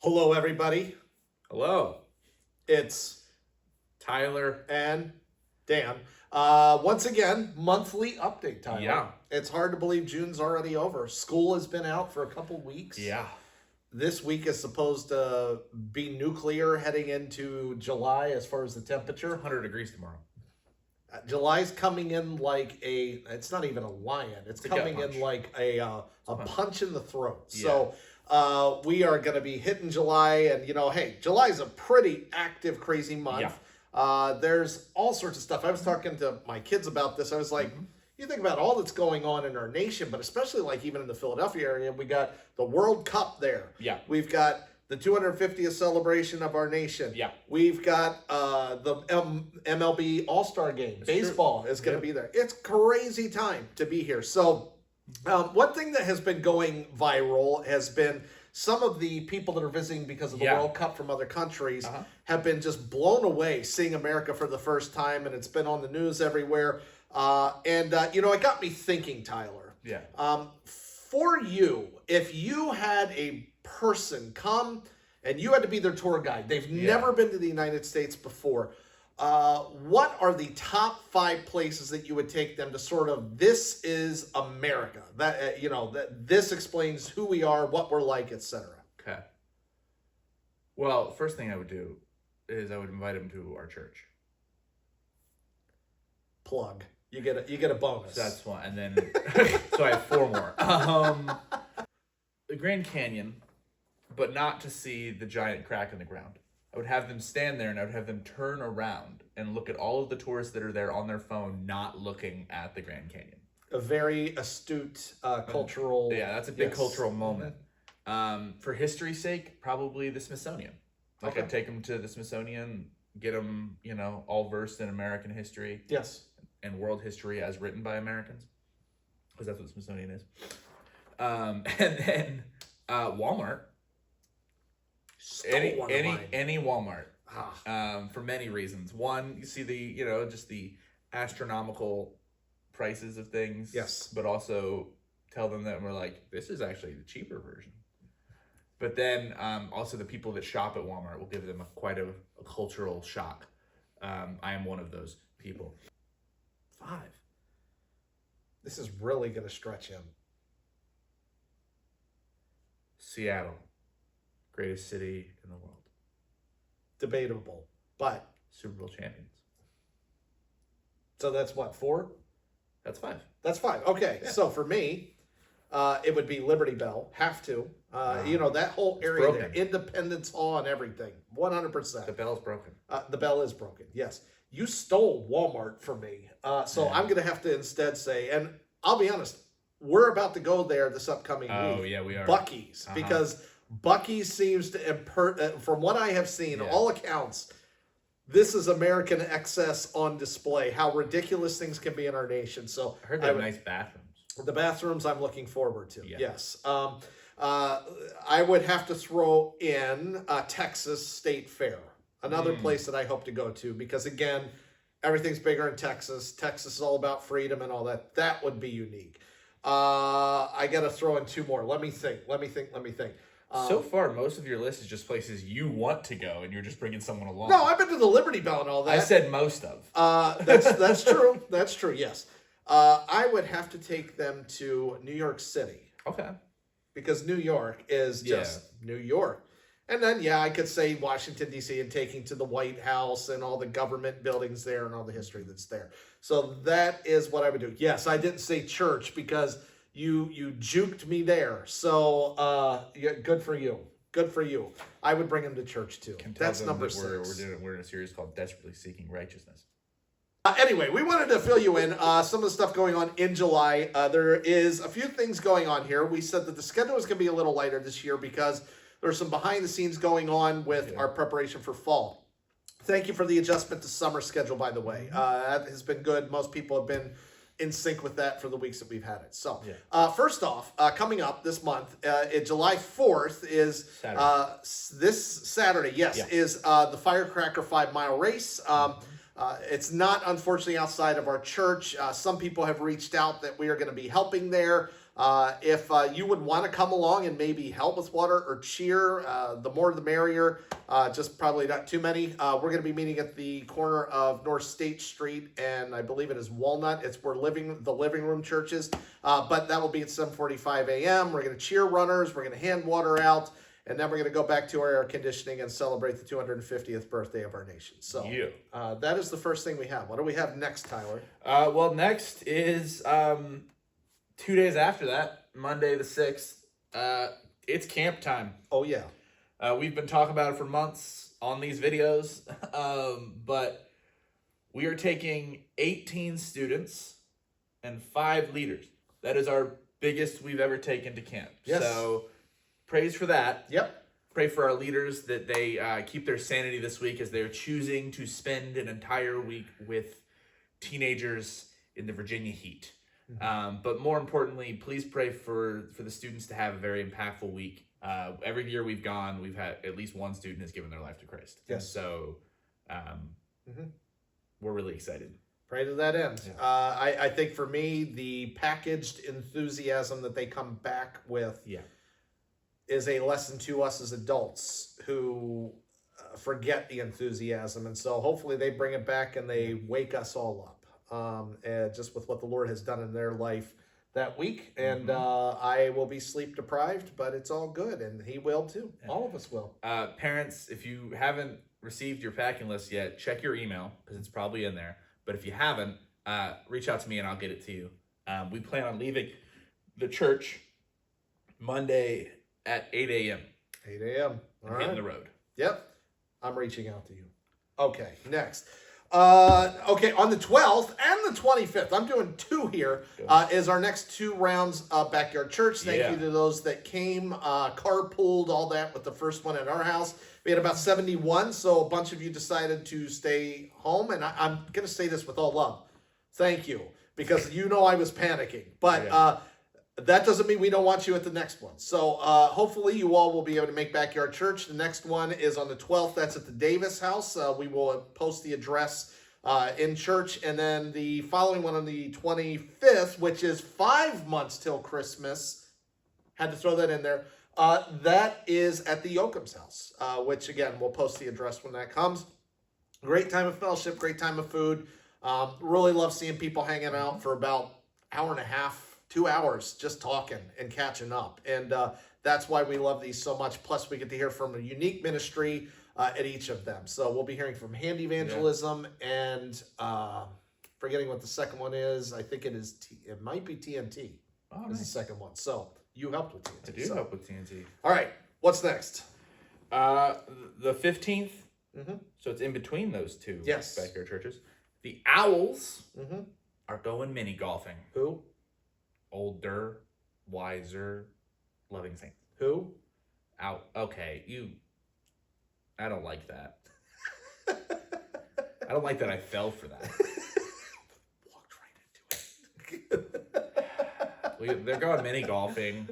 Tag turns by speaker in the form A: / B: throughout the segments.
A: Hello, everybody.
B: Hello,
A: It's
B: Tyler.
A: and Dan. Once again, monthly update time.
B: Yeah.
A: It's hard to believe June's already over. School has been out for a couple weeks.
B: Yeah.
A: This week is supposed to be nuclear heading into July as far as the temperature.
B: 100 degrees tomorrow.
A: July's coming in like it's not even a lion. It's
B: a gut
A: coming in
B: punch.
A: like a punch in the throat.
B: Yeah.
A: So we are going to be hitting July, and hey, July's a pretty active, crazy month.
B: Yeah.
A: There's all sorts of stuff. I was talking to my kids about this. I was like, you think about all that's going on in our nation, but especially like even in the Philadelphia area, we got the World Cup there.
B: Yeah.
A: We've got the 250th celebration of our nation.
B: Yeah.
A: We've got the MLB All-Star Game. Baseball is going to be there. It's crazy time to be here. So one thing that has been going viral has been some of the people that are visiting because of the World Cup from other countries have been just blown away seeing America for the first time, and it's been on the news everywhere. It got me thinking, Tyler.
B: Yeah.
A: For you, if you had a person come and you had to be their tour guide, they've never been to the United States before, what are the top 5 places that you would take them to sort of, this is America, that that this explains who we are, what we're like, etc.
B: Okay. Well, first thing I would do is I would invite him to our church.
A: Plug. You get a bonus.
B: So that's one, and then so I have 4 more. The Grand Canyon, but not to see the giant crack in the ground. I would have them stand there, and I would have them turn around and look at all of the tourists that are there on their phone, not looking at the Grand Canyon.
A: A very astute cultural.
B: Yeah, that's a big cultural moment. For history's sake, probably the Smithsonian. Like I'd take them to the Smithsonian, get them, all versed in American history.
A: Yes.
B: And world history as written by Americans, because that's what the Smithsonian is. And then Walmart. Any Walmart. For many reasons. One, you see the just the astronomical prices of things.
A: Yes.
B: But also tell them that we're like, this is actually the cheaper version. But then also the people that shop at Walmart will give them quite a cultural shock. I am one of those people. 5.
A: This is really going to stretch him.
B: Seattle, greatest city in the world.
A: Debatable, but
B: Super Bowl champions.
A: So that's what, 4?
B: That's 5.
A: That's 5. Okay, so for me, it would be Liberty Bell. Have to. That whole area there, Independence Hall and everything. 100%.
B: The bell's broken.
A: The bell is broken. Yes. You stole Walmart from me. So I'm going to have to instead say, and I'll be honest, we're about to go there this upcoming week.
B: Oh, yeah, we are.
A: Buc-ee's. Because Buc-ee's seems to, from what I have seen, all accounts, this is American excess on display. How ridiculous things can be in our nation. So
B: I heard they have nice bathrooms.
A: The bathrooms I'm looking forward to. Yeah. Yes. I would have to throw in Texas State Fair. Another place that I hope to go to, because again, everything's bigger in Texas. Texas is all about freedom and all that. That would be unique. I got to throw in 2 more. Let me think.
B: So far, most of your list is just places you want to go, and you're just bringing someone along.
A: No, I've been to the Liberty Bell and all that.
B: I said most of.
A: That's true. That's true. Yes. I would have to take them to New York City.
B: Okay.
A: Because New York is just New York. And then, I could say Washington, D.C. and taking to the White House and all the government buildings there and all the history that's there. So that is what I would do. Yes, I didn't say church because you juked me there. So good for you. Good for you. I would bring him to church too. That's number 6.
B: We're in a series called Desperately Seeking Righteousness.
A: Anyway, we wanted to fill you in some of the stuff going on in July. There is a few things going on here. We said that the schedule is going to be a little lighter this year because there's some behind the scenes going on with our preparation for fall. Thank you for the adjustment to summer schedule, by the way. That has been good. Most people have been in sync with that for the weeks that we've had it. So first off, coming up this month, July 4th is this Saturday, is the Firecracker 5-mile race. It's not, unfortunately, outside of our church. Some people have reached out that we are going to be helping there. If you would want to come along and maybe help with water or cheer, the more the merrier. Just probably not too many. We're going to be meeting at the corner of North State Street and I believe it is Walnut. It's where the living room church is. But that will be at 7:45 a.m. We're going to cheer runners. We're going to hand water out. And then we're going to go back to our air conditioning and celebrate the 250th birthday of our nation. So that is the first thing we have. What do we have next, Tyler?
B: Well, next is 2 days after that, Monday the 6th. It's camp time.
A: Oh, yeah.
B: We've been talking about it for months on these videos, but we are taking 18 students and 5 leaders. That is our biggest we've ever taken to camp.
A: Yes.
B: So praise for that.
A: Yep.
B: Pray for our leaders that they keep their sanity this week as they're choosing to spend an entire week with teenagers in the Virginia heat. But more importantly, please pray for the students to have a very impactful week. Every year we've gone, we've had at least one student has given their life to Christ.
A: Yes.
B: And so we're really excited.
A: Pray to that end.
B: Yeah.
A: I think for me, the packaged enthusiasm that they come back with is a lesson to us as adults who forget the enthusiasm. And so hopefully they bring it back and they wake us all up just with what the Lord has done in their life that week. And I will be sleep deprived, but it's all good. And he will too. All of us will.
B: Parents, if you haven't received your packing list yet, check your email because it's probably in there. But if you haven't, reach out to me and I'll get it to you. We plan on leaving the church Monday at 8 a.m.
A: 8 a.m. All right.
B: Hitting the road.
A: Yep. I'm reaching out to you. Okay, next. Okay, on the 12th and the 25th, I'm doing 2 here, is our next 2 rounds of Backyard Church. Thank you to those that came, carpooled, all that with the first one at our house. We had about 71, so a bunch of you decided to stay home, and I'm going to say this with all love. Thank you, because you know I was panicking. But that doesn't mean we don't want you at the next one. So hopefully you all will be able to make Backyard Church. The next one is on the 12th. That's at the Davis house. We will post the address in church. And then the following one on the 25th, which is 5 months till Christmas. Had to throw that in there. That is at the Yoakum's house, which again, we'll post the address when that comes. Great time of fellowship, great time of food. Really love seeing people hanging out for about an hour and a half, 2 hours, just talking and catching up. And that's why we love these so much. Plus, we get to hear from a unique ministry at each of them. So we'll be hearing from Hand Evangelism and forgetting what the second one is. I think it is, it might be TNT.
B: Oh,
A: is the second one. So you helped with TNT.
B: I do help with TNT.
A: All right. What's next?
B: The 15th. So it's in between those 2 Backyard Churches. The Owls are going mini golfing.
A: Who?
B: Older, wiser, loving saints.
A: Who?
B: Out. Okay, I don't like that. I don't like that I fell for that.
A: Walked right into it.
B: They're going mini golfing,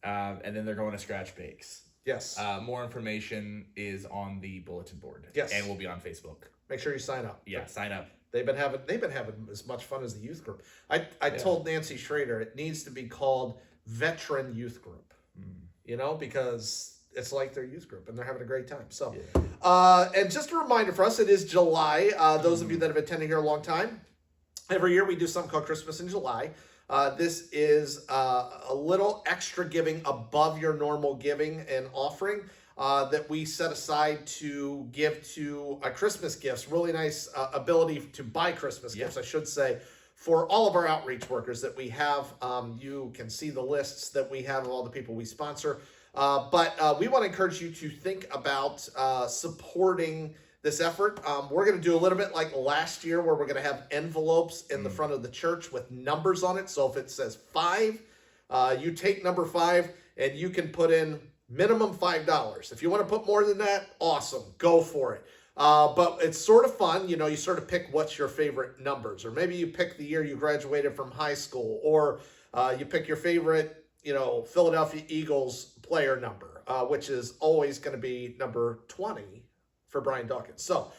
B: and then they're going to scratch bakes.
A: Yes.
B: More information is on the bulletin board.
A: Yes.
B: And will be on Facebook.
A: Make sure you sign up.
B: Yeah, sign up.
A: They've been having as much fun as the youth group. I told Nancy Schrader it needs to be called Veteran Youth Group. You know, because it's like their youth group and they're having a great time. So, and just a reminder for us, it is July. Those of you that have attended here a long time, every year we do something called Christmas in July. This is a little extra giving above your normal giving and offering. That we set aside to give to Christmas gifts. Really nice ability to buy Christmas gifts, I should say, for all of our outreach workers that we have. You can see the lists that we have of all the people we sponsor. But we want to encourage you to think about supporting this effort. We're going to do a little bit like last year where we're going to have envelopes in the front of the church with numbers on it. So if it says 5, you take number 5 and you can put in minimum $5. If you want to put more than that, awesome. Go for it. But it's sort of fun. You know, you sort of pick what's your favorite numbers. Or maybe you pick the year you graduated from high school. Or you pick your favorite, Philadelphia Eagles player number, which is always going to be number 20 for Brian Dawkins. So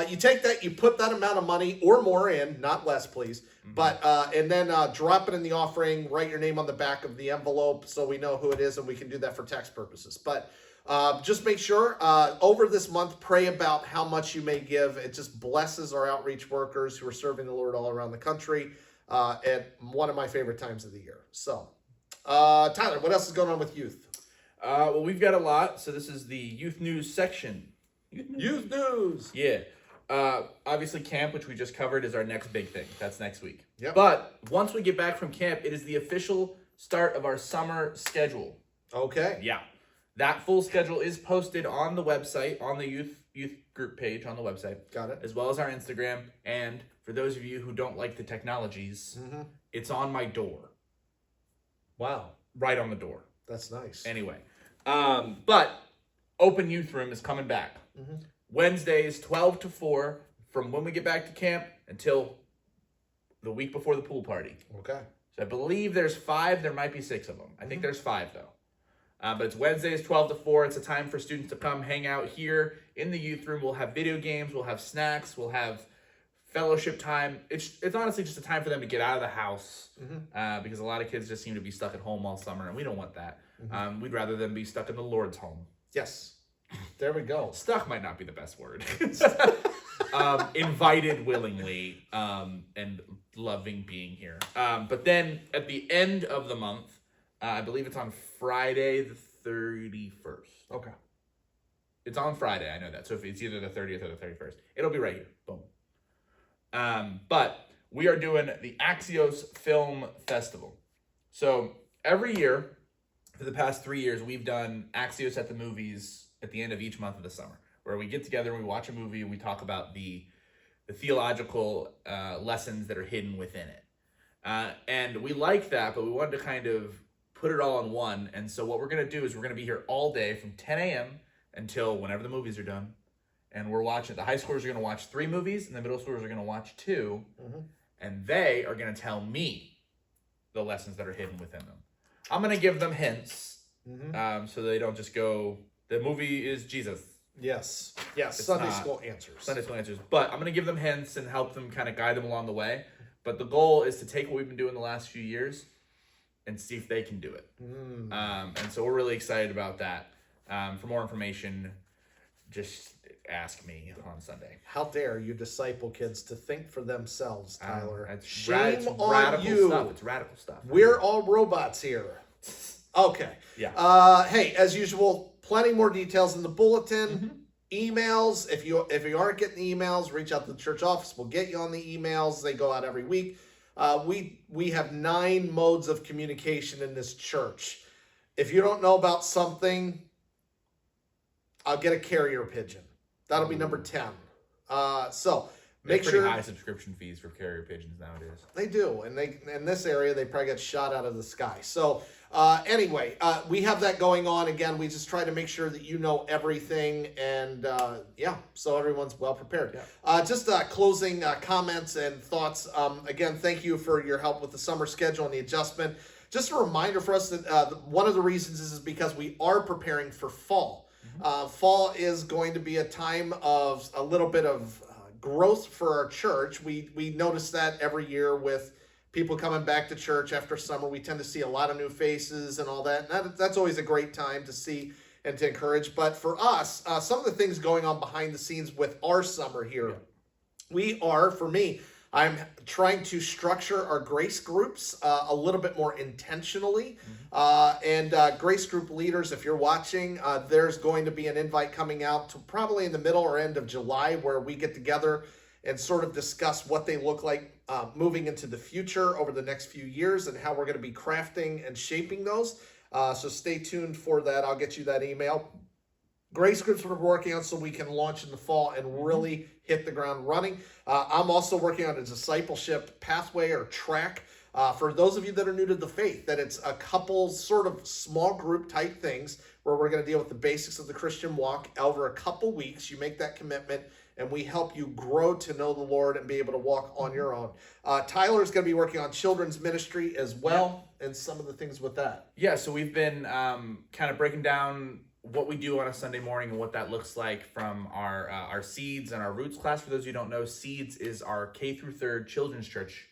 A: you take that, you put that amount of money or more in, not less, please. But and then drop it in the offering. Write your name on the back of the envelope so we know who it is, and we can do that for tax purposes. But just make sure over this month, pray about how much you may give. It just blesses our outreach workers who are serving the Lord all around the country at one of my favorite times of the year. So, Tyler, what else is going on with youth?
B: Well, we've got a lot. So this is the youth news section.
A: Youth news.
B: Yeah. Obviously, camp, which we just covered, is our next big thing. That's next week.
A: Yep.
B: But once we get back from camp, it is the official start of our summer schedule.
A: Okay.
B: Yeah. That full schedule is posted on the website, on the youth group page on the website.
A: Got it.
B: As well as our Instagram. And for those of you who don't like the technologies, it's on my door.
A: Wow.
B: Right on the door.
A: That's nice.
B: Anyway. But Open Youth Room is coming back. Wednesdays, 12 to 4, from when we get back to camp until the week before the pool party.
A: Okay.
B: So I believe there's 5. There might be 6 of them. I think there's 5, though. But it's Wednesdays, 12 to 4. It's a time for students to come hang out here in the youth room. We'll have video games. We'll have snacks. We'll have fellowship time. It's honestly just a time for them to get out of the house because a lot of kids just seem to be stuck at home all summer, and we don't want that. We'd rather them be stuck in the Lord's home.
A: Yes. There we go.
B: Stuck might not be the best word. Invited willingly and loving being here. But then at the end of the month, I believe it's on Friday the 31st.
A: Okay.
B: It's on Friday, I know that. So if it's either the 30th or the 31st, it'll be right here. Boom. But we are doing the Axios Film Festival. So every year, for the past 3 years, we've done Axios at the movies at the end of each month of the summer, where we get together and we watch a movie and we talk about the theological lessons that are hidden within it. And we like that, but we wanted to kind of put it all in one. And so what we're going to do is we're going to be here all day from 10 a.m. until whenever the movies are done. And we're watching, the high schoolers are going to watch 3 movies, and the middle schoolers are going to watch 2. And they are going to tell me the lessons that are hidden within them. I'm going to give them hints so they don't just go, the movie is Jesus.
A: Yes. Yes.
B: It's
A: Sunday school answers.
B: Sunday school answers. But I'm going to give them hints and help them kind of guide them along the way. But the goal is to take what we've been doing the last few years and see if they can do it. And so we're really excited about that. For more information, just ask me on Sunday.
A: How dare you disciple kids to think for themselves, Tyler?
B: Shame on radical
A: you.
B: Stuff. It's radical stuff.
A: We're all robots here. Okay.
B: Yeah.
A: Hey, as usual, plenty more details in the bulletin. Emails. If you aren't getting the emails, reach out to the church office. We'll get you on the emails. They go out every week. We have 9 modes of communication in this church. If you don't know about something, I'll get a carrier pigeon. That'll be number 10. So make sure.
B: Pretty high subscription fees for carrier pigeons nowadays.
A: They do, and they in this area they probably get shot out of the sky. So anyway, we have that going on. Again, we just try to make sure that you know everything, and so everyone's well prepared. Just closing comments and thoughts. Again, thank you for your help with the summer schedule and the adjustment. Just a reminder for us that one of the reasons is because we are preparing for fall. Fall is going to be a time of a little bit of growth for our church. We notice that every year with people coming back to church after summer. We tend to see a lot of new faces and all that. And that's always a great time to see and to encourage. But for us, some of the things going on behind the scenes with our summer here, I'm trying to structure our grace groups a little bit more intentionally. And grace group leaders, if you're watching, there's going to be an invite coming out to probably in the middle or end of July where we get together and sort of discuss what they look like moving into the future over the next few years and how we're going to be crafting and shaping those. So stay tuned for that. I'll get you that email. Grace groups we're working on so we can launch in the fall and really hit the ground running. I'm also working on a discipleship pathway or track for those of you that are new to the faith, that it's a couple sort of small group type things where we're going to deal with the basics of the Christian walk over a couple weeks. You make that commitment and we help you grow to know the Lord and be able to walk on your own. Tyler's going to be working on children's ministry as well and some of the things with that.
B: Yeah, so we've been kind of breaking down what we do on a Sunday morning and what that looks like from our Seeds and our Roots class. For those of you who don't know, Seeds is our K through 3rd children's church,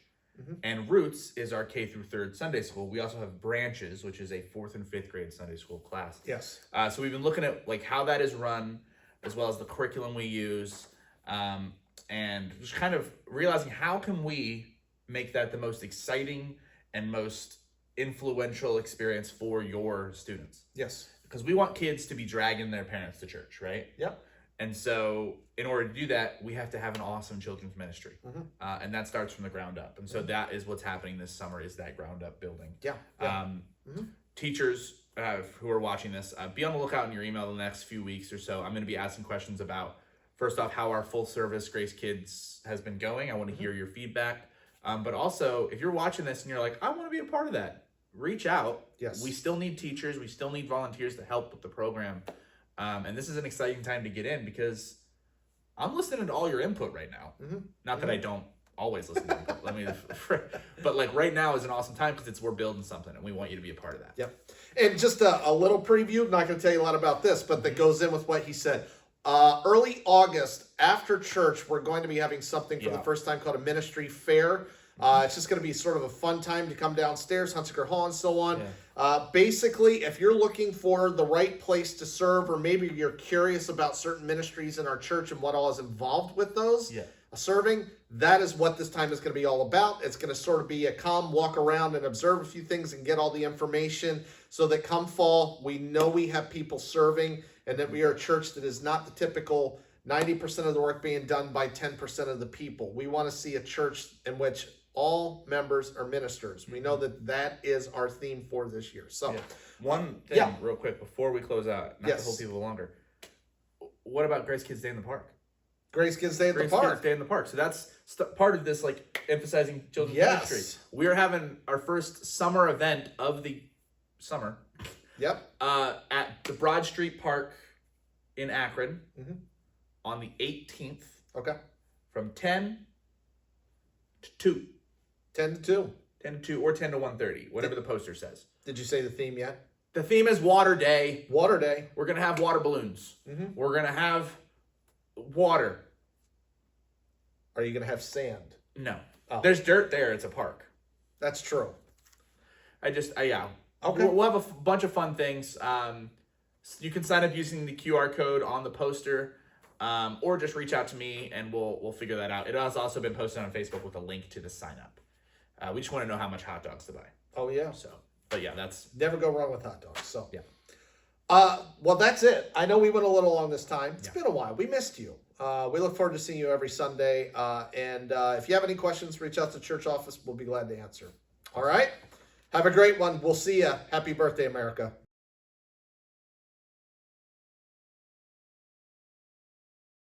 B: and Roots is our K through 3rd Sunday school. We also have Branches, which is a 4th and 5th grade Sunday school class.
A: Yes.
B: So we've been looking at like how that is run, as well as the curriculum we use, and just kind of realizing how can we make that the most exciting and most influential experience for your students.
A: Yes.
B: Because we want kids to be dragging their parents to church, right?
A: Yep.
B: And so in order to do that, we have to have an awesome children's ministry. And that starts from the ground up. And so that is what's happening this summer, is that ground up building.
A: Yeah.
B: Teachers who are watching this, be on the lookout in your email the next few weeks or so. I'm going to be asking questions about, first off, how our full service Grace Kids has been going. I want to hear your feedback. But also, if you're watching this and you're like, I want to be a part of that, reach out.
A: Yes.
B: We still need teachers. We still need volunteers to help with the program. And this is an exciting time to get in, because I'm listening to all your input right now. Not that I don't always listen to input. But like right now is an awesome time, because we're building something and we want you to be a part of that.
A: Yep. And just a little preview, I'm not going to tell you a lot about this, but that goes in with what he said. Early August, after church, we're going to be having something for the first time called a ministry fair. It's just going to be sort of a fun time to come downstairs, Hunsaker Hall and so on. Basically, if you're looking for the right place to serve, or maybe you're curious about certain ministries in our church and what all is involved with those serving, that is what this time is going to be all about. It's going to sort of be a come, walk around and observe a few things and get all the information, so that come fall, we know we have people serving, and that we are a church that is not the typical 90% of the work being done by 10% of the people. We want to see a church in which all members are ministers. We know that that is our theme for this year. So
B: one thing real quick before we close out, not to hold people longer. What about Grace Kids Day in the Park?
A: Grace Kids Day in the Park.
B: Grace Kids Day in the Park. So that's part of this, like, emphasizing children's ministry. We are having our first summer event of the summer. At the Broad Street Park in Akron on the 18th.
A: Okay.
B: From 10 to 2.
A: 10 to 2.
B: 10 to 2 or 10 to 1:30, whatever the poster says.
A: Did you say the theme yet?
B: The theme is Water Day.
A: Water Day.
B: We're going to have water balloons. We're going to have water.
A: Are you going to have sand?
B: No. There's dirt there. It's a park.
A: That's true.
B: Yeah.
A: Okay.
B: We'll have a bunch of fun things. You can sign up using the QR code on the poster, or just reach out to me and we'll figure that out. It has also been posted on Facebook with a link to the sign up. We just want to know how much hot dogs to buy.
A: Oh yeah.
B: So, but yeah, that's
A: never go wrong with hot dogs. So
B: yeah.
A: Well, that's it. I know we went a little long this time. It's been a while. We missed you. We look forward to seeing you every Sunday. And if you have any questions, reach out to the church office. We'll be glad to answer. All right. Have a great one. We'll see you. Happy birthday, America.